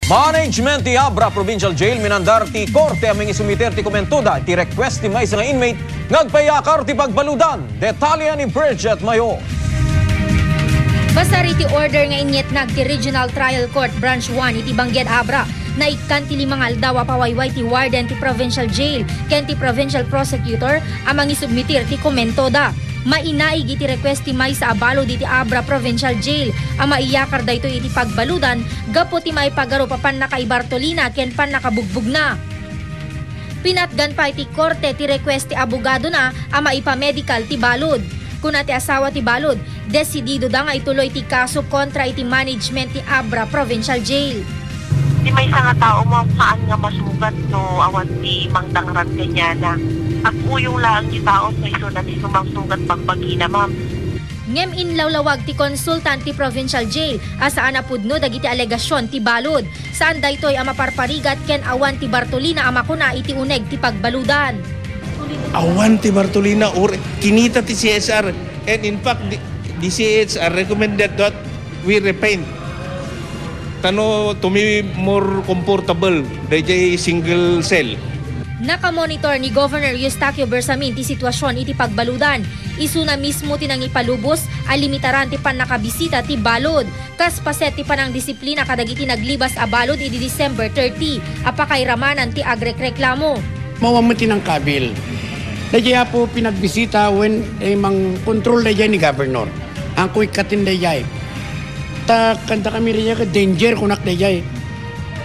Management ti Abra Provincial Jail minandar ti korte aming isumiter ti komentuda ti request ti may nga inmate ngagpayakar ti pagbaludan. Detalye ni Bridget Mayo. Basari ti order nga inyet nag ti Regional Trial Court Branch 1 iti Bangged Abra na ikan ti limang aldaw pawayway ti warden ti Provincial Jail ken ti Provincial Prosecutor amang isubmitir ti komentoda. Mainaig iti request ti may sa abalo diti Abra Provincial Jail ang maiyakar dayto iti pagbaludan gapo ti may pagaro papan nakaibartolina ken pan nakabugbog na. Pinatgan pa iti korte ti request ti abogado na ang maipamedical ti balod. Kuna ti asawa ti balod, desidido da nga ituloy ti kaso kontra iti management ti Abra Provincial Jail. Di may isa nga tao mo saan nga masugat no awan ti mangdangrat kanya na at uyong lang ti tao sa iso na ti sumangsugat pagpagina ma'am. Ngem inlawlawag ti konsultant ti Provincial Jail asaan apudno dagiti alegasyon ti balod saan daytoy ang maparparigat ken awan ti Bartolina amakuna iti uneg ti pagbaludan. Awan ti Bartolina or kinita ti CSR and in fact the CSR recommended that we repaint tano to be more comfortable DJ single cell. Nakamonitor ni Governor Eustaquio Bersamin ti sitwasyon iti pagbaludan. Isu na mismo tinang ipalubos alimitaran ti pan nakabisita ti balod. Kas paset ti panang disiplina kadagiti naglibas a balod iti December 30 apakairamanan ti agrekreklamo. Mawamati ng kabil. Dayay po pinagbisita when mang control dayay ni Governor. Ang kuy katin dayay. Ta kanta kami riya ka danger kunak dayay.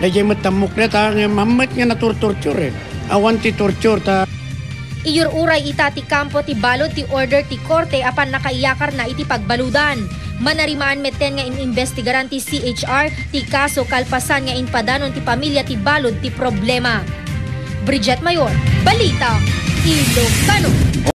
Dayay matamok na ta mamat nga naturtorture eh. Awan ti torture ta. Iyururay ita ti kampo ti balod ti order ti korte apan nakaiyakar na iti pagbaludan. Manarimaan meten nga inimbestigaran ti CHR ti kaso kalpasan nga inpadanon ti pamilya ti balod ti problema. Bridget Mayor, Balita, Ilocano.